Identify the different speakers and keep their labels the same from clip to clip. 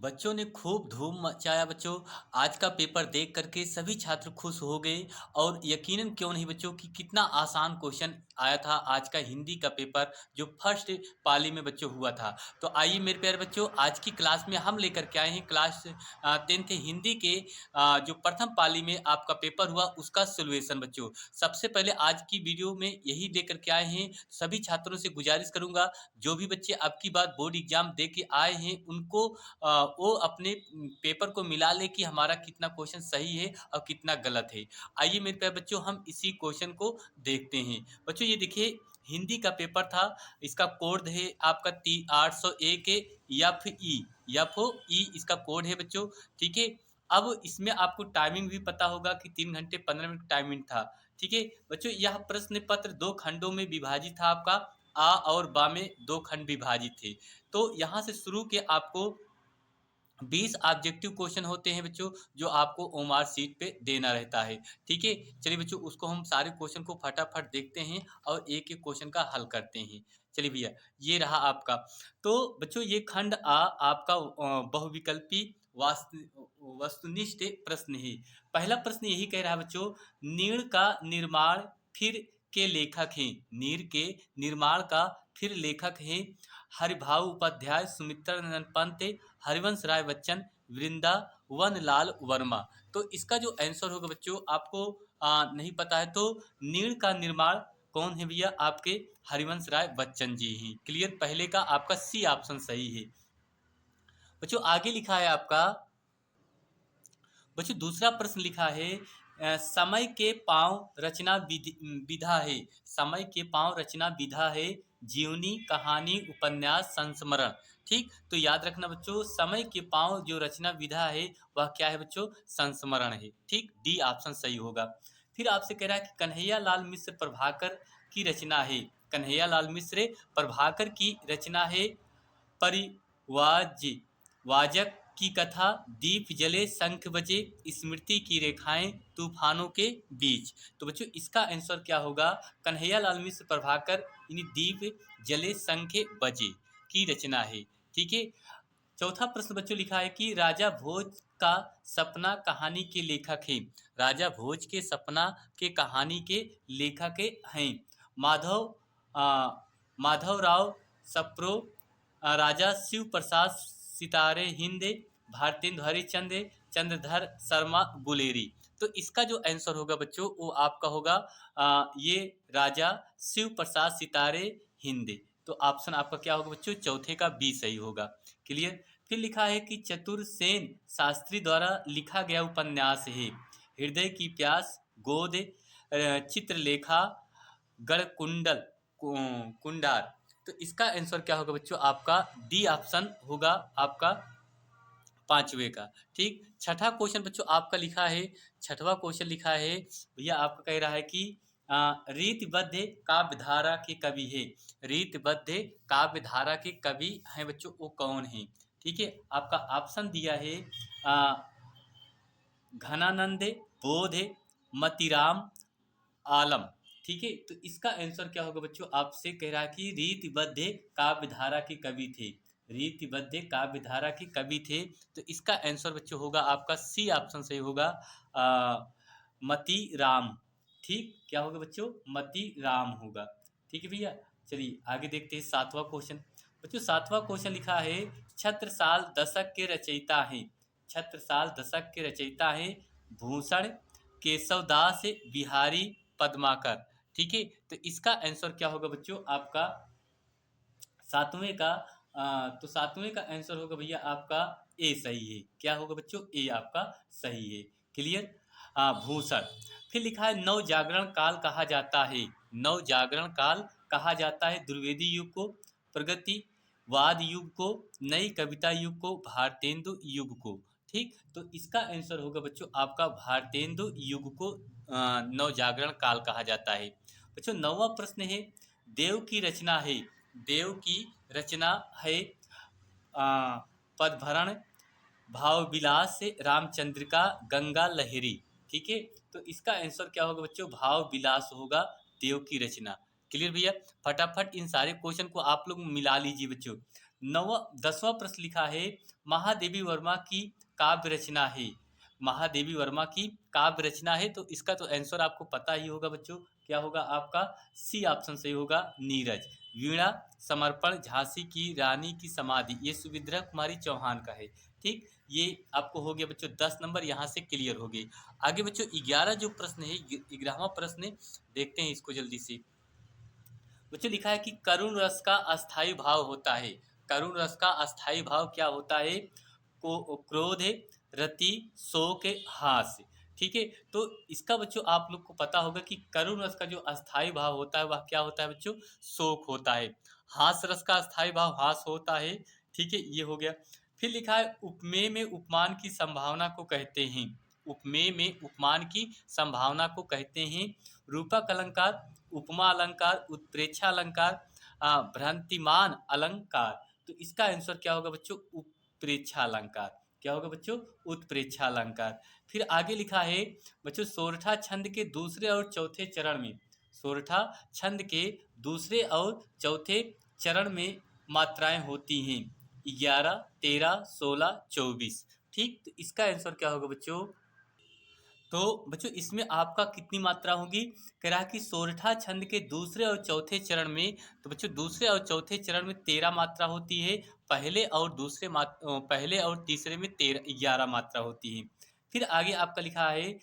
Speaker 1: बच्चों ने खूब धूम मचाया बच्चों। आज का पेपर देख करके सभी छात्र खुश हो गए। और यकीनन क्यों नहीं बच्चों कि कितना आसान क्वेश्चन आया था आज का हिंदी का पेपर जो फर्स्ट पाली में बच्चों हुआ था। तो आइए मेरे प्यारे बच्चों, आज की क्लास में हम लेकर के आए हैं क्लास 10th हिंदी के जो प्रथम पाली में आपका पेपर हुआ उसका सोल्यूशन बच्चों। सबसे पहले आज की वीडियो में यही लेकर के आए हैं। सभी छात्रों से गुजारिश करूंगा, जो भी बच्चे अब की बार बोर्ड एग्जाम दे के आए हैं उनको वो अपने पेपर को मिला ले कि हमारा कितना क्वेश्चन सही है और कितना गलत है। आइए मेरे प्यारे बच्चों, हम इसी क्वेश्चन को देखते हैं। बच्चों ये देखिए, हिंदी का पेपर था। इसका कोड है आपका 801 एफ ई इसका कोड है बच्चों। ठीक है। अब इसमें आपको टाइमिंग भी पता होगा कि 3 घंटे 15 मिनट टाइमिंग था। ठीक है बच्चों, यह प्रश्न पत्र 2 खंडों में विभाजित था। आपका आ और बा में 2 खंड विभाजित थे। तो यहाँ से शुरू के आपको 20 ऑब्जेक्टिव क्वेश्चन होते हैं बच्चों, जो आपको ओमार सीट पे देना रहता है। ठीक है, चलिए बच्चों, उसको हम सारे क्वेश्चन को फटाफट देखते हैं और एक एक क्वेश्चन का हल करते हैं। चलिए भैया, ये रहा आपका। तो बच्चों ये खंड आ आपका बहुविकल्पी वस्तुनिष्ठ प्रश्न है। पहला प्रश्न यही कह रहा है बच्चों, नीड़ का निर्माण फिर के लेखक हैं। नीड़ के निर्माण का फिर लेखक हैं हरिभाऊ उपाध्याय, सुमित्रानंद पंत, हरिवंश राय बच्चन, वृंदावन लाल वर्मा। तो इसका जो आंसर होगा बच्चों, आपको नहीं पता है तो नीड़ का निर्माण कौन है भैया? आपके हरिवंश राय बच्चन जी ही। क्लियर, पहले का आपका सी ऑप्शन सही है बच्चों। आगे लिखा है आपका बच्चों, दूसरा प्रश्न लिखा है समय के पांव रचना विधा है। समय के पांव रचना विधा है, जीवनी, कहानी, उपन्यास, संस्मरण। ठीक, तो याद रखना बच्चों, समय के पांव जो रचना विधा है वह क्या है बच्चों? संस्मरण है। ठीक, डी ऑप्शन सही होगा। फिर आपसे कह रहा है कि कन्हैया लाल मिश्र प्रभाकर की रचना है। कन्हैया लाल मिश्र प्रभाकर की रचना है परिवाज वाजक की कथा, दीप जले शंख बजे, स्मृति की रेखाएं तूफानों के बीच। तो बच्चों इसका आंसर क्या होगा? कन्हैया लाल मिश्र प्रभाकर यानी दीप जले शंख बजे की रचना है। ठीक है। चौथा प्रश्न बच्चों लिखा है कि राजा भोज का सपना कहानी के लेखक हैं। राजा भोज के सपना के कहानी के लेखक हैं माधव माधवराव सप्रो, राजा शिव प्रसाद सितारे हिंद, भारतेंदु हरिश्चंद्र, चंद्रधर शर्मा गुलेरी। तो इसका जो आंसर होगा बच्चों वो आपका होगा ये राजा शिव प्रसाद सितारे हिंद। तो ऑप्शन आपका क्या होगा बच्चों? चौथे का बी सही होगा। क्लियर। फिर लिखा है कि चतुरसेन शास्त्री द्वारा लिखा गया उपन्यास है हृदय की प्यास, गोद, चित्रलेखा, गढ़कुंडल, कुंडार। तो इसका आंसर क्या होगा बच्चों? आपका डी ऑप्शन होगा आपका पांचवे का। ठीक, छठा क्वेश्चन बच्चों आपका लिखा है, छठवा क्वेश्चन लिखा है भैया, आपका कह रहा है कि रीतिबद्ध काव्यधारा के कवि है। रीतिबद्ध काव्यधारा के कवि हैं बच्चों, वो कौन है? ठीक है, आपका ऑप्शन दिया है घनानंद, बोध, मतीराम, आलम। ठीक है, तो इसका आंसर क्या होगा बच्चों? आपसे कह रहा है कि रीतिबद्ध काव्यधारा के कवि थे। रीतिबद्ध काव्यधारा के कवि थे। तो इसका आंसर बच्चों होगा आपका सी ऑप्शन सही होगा, मती राम। ठीक, क्या होगा बच्चों? मती राम होगा। ठीक है भैया, चलिए आगे देखते हैं सातवां क्वेश्चन। बच्चों सातवां क्वेश्चन लिखा है, छत्रसाल दशक के रचयिता हैं। छत्रसाल दशक के रचयिता हैं भूषण, केशवदास, बिहारी, पद्माकर। ठीक है, तो इसका आंसर क्या होगा बच्चों? आपका सातवें का तो सातवें का आंसर होगा भैया आपका ए सही है। क्या होगा बच्चों? ए आपका सही है। क्लियर। भूषण। फिर लिखा है नव जागरण काल कहा जाता है। नव जागरण काल कहा जाता है द्विवेदी युग को, प्रगतिवाद युग को, नई कविता युग को, भारतेंदु युग को। ठीक, तो इसका आंसर होगा बच्चों आपका भारतेंदु युग को नव जागरण काल कहा जाता है। बच्चों नौवां प्रश्न है, देव की रचना है। देव की रचना है पदभरण, भाव विलास, रामचंद्रिका, गंगा लहरी। ठीक है, तो इसका आंसर क्या होगा बच्चों? भाव विलास होगा देव की रचना। क्लियर भैया, फटाफट इन सारे क्वेश्चन को आप लोग मिला लीजिए बच्चों। नवा 10वां प्रश्न लिखा है, महादेवी वर्मा की काव्य रचना है। महादेवी वर्मा की काव्य रचना है, तो इसका तो आंसर आपको पता ही होगा बच्चों, क्या होगा आपका सी ऑप्शन सही होगा, नीरज। वीणा समर्पण झांसी की रानी की समाधि, ये सुविद्रा कुमारी चौहान का है। ठीक, ये आपको हो गया बच्चों 10 नंबर, यहाँ से क्लियर हो गए। आगे बच्चों 11 जो प्रश्न है, 11वां प्रश्न है, देखते हैं इसको जल्दी से। बच्चों लिखा है कि करुण रस का अस्थाई भाव होता है। करुण रस का अस्थाई भाव क्या होता है? को क्रोध है, रति, शोक है, हास्य। ठीक है, तो इसका बच्चों आप लोग को पता होगा कि करुण रस का जो अस्थाई भाव होता है वह क्या होता है बच्चों? शोक होता है। हास्य रस का अस्थाई भाव हास्य होता है। ठीक है, ये हो गया। फिर लिखा है उपमेय में उपमान की संभावना को कहते हैं। उपमेय में उपमान की संभावना को कहते हैं रूपक अलंकार, उपमा अलंकार, उत्प्रेक्षा अलंकार, भ्रांतिमान अलंकार। तो इसका आंसर क्या होगा बच्चों? उत्प्रेक्षा अलंकार। क्या होगा बच्चों? उत्प्रेक्षा अलंकार। फिर आगे लिखा है बच्चों, सोरठा छंद के दूसरे और चौथे चरण में, सोरठा छंद के दूसरे और चौथे चरण में मात्राएं होती हैं 11, 13, 16, 24। ठीक, तो इसका आंसर क्या होगा बच्चों? तो बच्चों इसमें आपका कितनी मात्रा होगी? कह रहा है कि सोरठा छंद के दूसरे और चौथे चरण में, तो बच्चों दूसरे और चौथे चरण में 13 मात्रा होती है। पहले और तीसरे में 11 मात्रा होती है। फिर आगे आपका लिखा है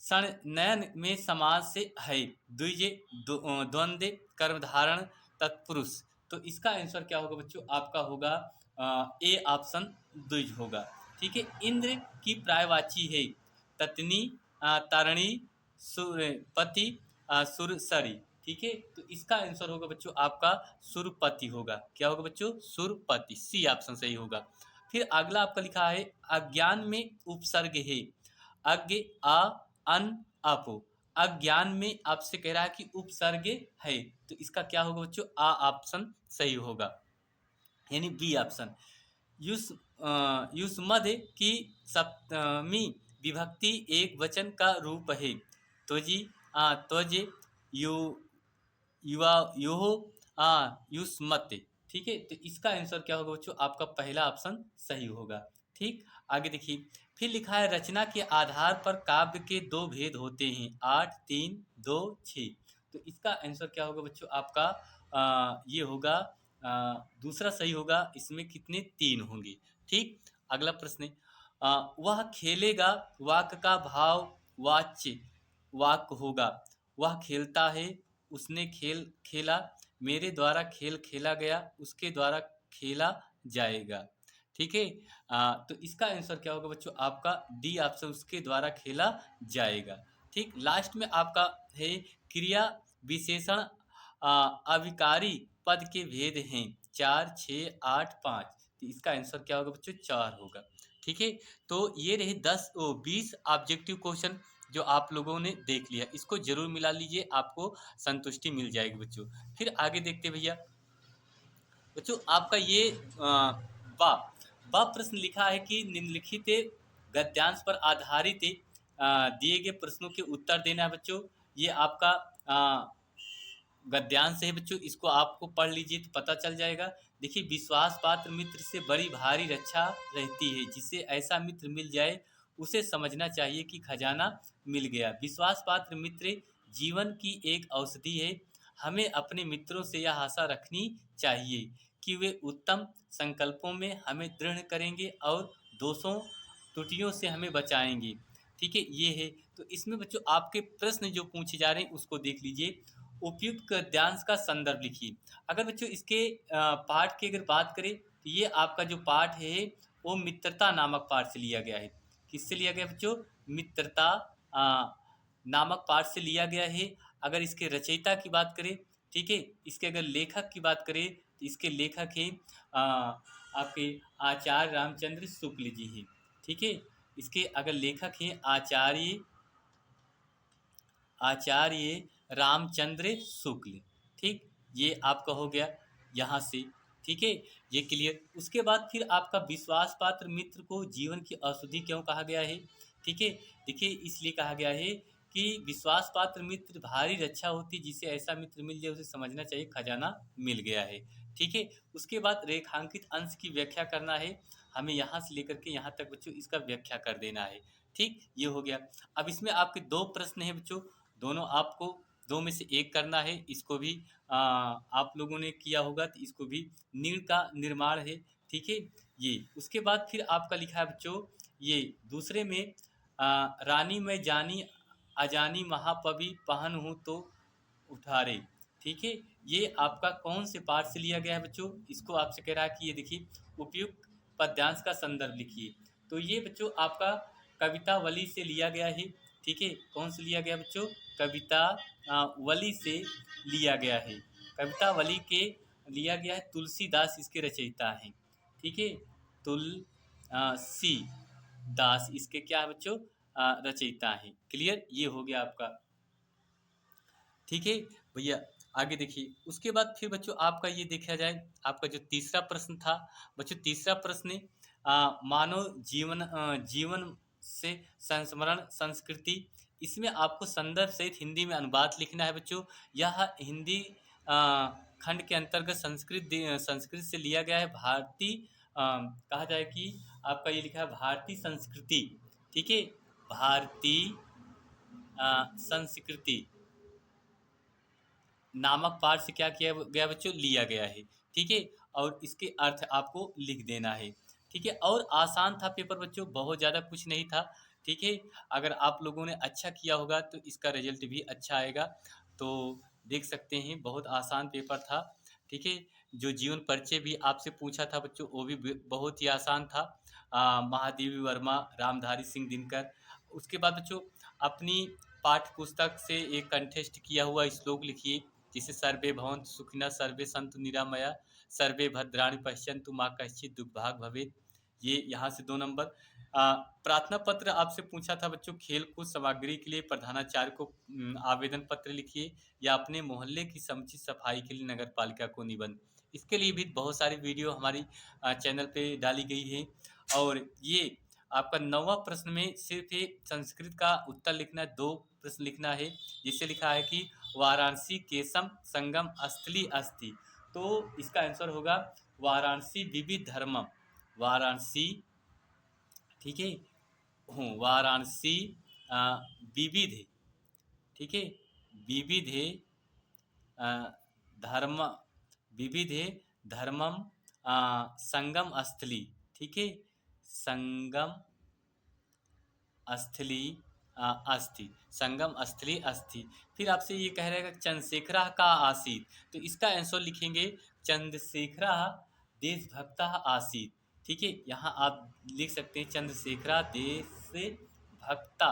Speaker 1: नयन में समाज से है, द्विज, द्वंद्व, कर्मधारण, तत्पुरुष। तो इसका आंसर क्या होगा बच्चों? आपका होगा ए ऑप्शन, द्विज होगा। ठीक है, इंद्र की प्रायवाची है ततनी, तारणी, सुरपति, सुरसरी। ठीक है, तो इसका आंसर होगा बच्चों आपका सुरपति होगा। क्या होगा बच्चों? सुरपति, सी ऑप्शन सही होगा। फिर अगला आपका लिखा है अज्ञान में उपसर्ग है। अज्ञ, आ, अन, अपो। अज्ञान में आपसे कह रहा है कि उपसर्ग है, तो इसका क्या होगा बच्चों? आ ऑप्शन सही होगा, यानी बी ऑप्शन। युस युष्मद की सप्तमी विभक्ति एक वचन का रूप है। त्वजी, त्वज, यु, युवा, योह, युष्मत। ठीक है, तो इसका आंसर क्या होगा बच्चों? आपका पहला ऑप्शन सही होगा। ठीक, आगे देखिए। फिर लिखा है रचना के आधार पर काव्य के दो भेद होते हैं 8, 3, 2, 6। तो इसका आंसर क्या होगा बच्चों? आपका ये होगा दूसरा सही होगा। इसमें कितने? 3 होंगे। ठीक, अगला प्रश्न है वह खेलेगा, वाक का भाव वाच्य वाक होगा। वह खेलता है, उसने खेल खेला, मेरे द्वारा खेल खेला गया, उसके द्वारा खेला जाएगा। ठीक है, तो इसका आंसर क्या होगा बच्चों? आपका डी ऑप्शन, उसके द्वारा खेला जाएगा। ठीक, लास्ट में आपका है क्रिया विशेषण अविकारी पद के भेद हैं 4, 6, 8, 5। तो इसका आंसर क्या होगा बच्चों? 4 होगा। ठीक है, तो ये रहे 20 ऑब्जेक्टिव क्वेश्चन जो आप लोगों ने देख लिया। इसको जरूर मिला लीजिए, आपको संतुष्टि मिल जाएगी बच्चों। फिर आगे देखते भैया। बच्चों आपका ये बा बा प्रश्न लिखा है कि निम्नलिखित गद्यांश पर आधारित दिए गए प्रश्नों के उत्तर देना है बच्चों। ये आपका गद्यांश है बच्चों, इसको आपको पढ़ लीजिए तो पता चल जाएगा। देखिए, विश्वास पात्र मित्र से बड़ी भारी रक्षा रहती है, जिसे ऐसा मित्र मिल जाए उसे समझना चाहिए कि खजाना मिल गया। विश्वास पात्र मित्र जीवन की एक औषधि है। हमें अपने मित्रों से यह आशा रखनी चाहिए कि वे उत्तम संकल्पों में हमें दृढ़ करेंगे और दोषों त्रुटियों से हमें बचाएंगे। ठीक है, ये है। तो इसमें बच्चों आपके प्रश्न जो पूछे जा रहे हैं उसको देख लीजिए। उपयुक्त गद्यांश का संदर्भ लिखिए। अगर बच्चों इसके पाठ की अगर बात करें तो ये आपका जो पाठ है वो मित्रता नामक पाठ से लिया गया है। किससे लिया गया बच्चों? मित्रता नामक पाठ से लिया गया है। अगर इसके रचयिता की बात करें, ठीक है, इसके अगर लेखक की बात करें तो इसके लेखक हैं आपके आचार्य रामचंद्र शुक्ल जी हैं। ठीक है, इसके अगर लेखक हैं आचार्य रामचंद्र शुक्ल। ठीक, ये आपका हो गया यहाँ से। ठीक है, ये क्लियर। उसके बाद फिर आपका विश्वास पात्र मित्र को जीवन की औषधि क्यों कहा गया है? ठीक है, देखिए इसलिए कहा गया है कि विश्वास पात्र मित्र भारी रक्षा होती, जिसे ऐसा मित्र मिल जाए उसे समझना चाहिए खजाना मिल गया है। ठीक है? उसके बाद रेखांकित अंश की व्याख्या करना है। हमें यहाँ से लेकर के यहाँ तक बच्चों इसका व्याख्या कर देना है। ठीक? ये हो गया। अब इसमें आपके 2 प्रश्न हैं बच्चों, दोनों आपको 2 में से 1 करना है। इसको भी आप लोगों ने किया होगा तो इसको भी नीड़ का निर्माण है। ठीक है? ये। उसके बाद फिर आपका लिखा है बच्चों ये दूसरे में रानी मैं जानी अजानी महापवि पहन हूँ तो उठारे। ठीक है? ये आपका कौन से पाठ से लिया गया है बच्चों? इसको आपसे कह रहा है कि ये देखिए उपयुक्त पद्यांश का संदर्भ लिखिए। तो ये बच्चों आपका कवितावली से लिया गया है। ठीक है? कौन से लिया गया बच्चों? कविता वली से लिया गया है। कवितावली के लिया गया है, तुलसीदास इसके रचयिता हैं। ठीक है? सी दास इसके क्या है बच्चों? रचयिता हैं। क्लियर? ये हो गया आपका। ठीक है भैया, आगे देखिए। उसके बाद फिर बच्चों आपका ये देखा जाए, आपका जो तीसरा प्रश्न था बच्चों, तीसरा प्रश्न है मानव जीवन से संस्मरण संस्कृति। इसमें आपको संदर्भ सहित हिंदी में अनुवाद लिखना है बच्चों। यह हिंदी खंड के अंतर्गत संस्कृत से लिया गया है। भारतीय कहा जाए कि आपका ये लिखा है भारतीय संस्कृति। ठीक है? भारतीय संस्कृति नामक पाठ से क्या किया गया बच्चों? लिया गया है। ठीक है? और इसके अर्थ आपको लिख देना है। ठीक है? और आसान था पेपर बच्चों, बहुत ज़्यादा कुछ नहीं था। ठीक है? अगर आप लोगों ने अच्छा किया होगा तो इसका रिजल्ट भी अच्छा आएगा। तो देख सकते हैं बहुत आसान पेपर था। ठीक है? जो जीवन परिचय भी आपसे पूछा था बच्चों वो भी बहुत ही आसान था। महादेवी वर्मा, रामधारी सिंह दिनकर। उसके बाद बच्चों अपनी पाठ्य पुस्तक से एक कंठस्थ किया हुआ श्लोक लिखिए, जैसे सर्वे भवन्तु सुखिनः, सर्वे सन्तु निरामया, सर्वे भद्राणि पश्यन्तु माँ कश्चित् दुर्भाग् भवेत्। ये यहाँ से 2 नंबर। प्रार्थना पत्र आपसे पूछा था बच्चों, खेल-कूद सामग्री के लिए प्रधानाचार्य को आवेदन पत्र लिखिए या अपने मोहल्ले की समुचित सफाई के लिए नगर पालिका को निबंध। इसके लिए भी बहुत सारी वीडियो हमारी चैनल पे डाली गई है। और ये आपका 9वां प्रश्न में सिर्फ एक संस्कृत का उत्तर लिखना है, 2 प्रश्न लिखना है। जिससे लिखा है कि वाराणसी केशम संगम स्थली अस्ति। तो इसका आंसर होगा वाराणसी विविध धर्मम। वाराणसी, ठीक है? वाराणसी विविध, ठीक है? विविध धर्म, विविध धर्मम संगम स्थली। ठीक है? संगम स्थली अस्थि, संगम स्थली अस्थि। फिर आपसे ये कह रहेगा चंद्रशेखर का आसीत, तो इसका आंसर लिखेंगे चंद्रशेखर देशभक्त आसीत। ठीक है? यहाँ आप लिख सकते हैं चंद्रशेखर देशभक्त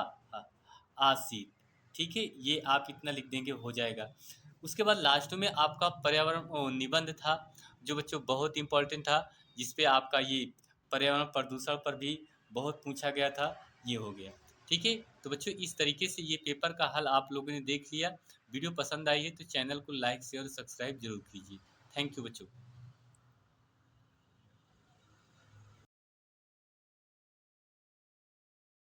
Speaker 1: आसीत। ठीक है? ये आप इतना लिख देंगे हो जाएगा। उसके बाद लास्ट में आपका पर्यावरण निबंध था जो बच्चों बहुत इंपॉर्टेंट था, जिसपे आपका ये पर्यावरण प्रदूषण पर भी बहुत पूछा गया था। ये हो गया। ठीक है? तो बच्चों इस तरीके से ये पेपर का हल आप लोगों ने देख लिया। वीडियो पसंद आई है तो चैनल को लाइक शेयर और सब्सक्राइब जरूर कीजिए। थैंक यू बच्चों।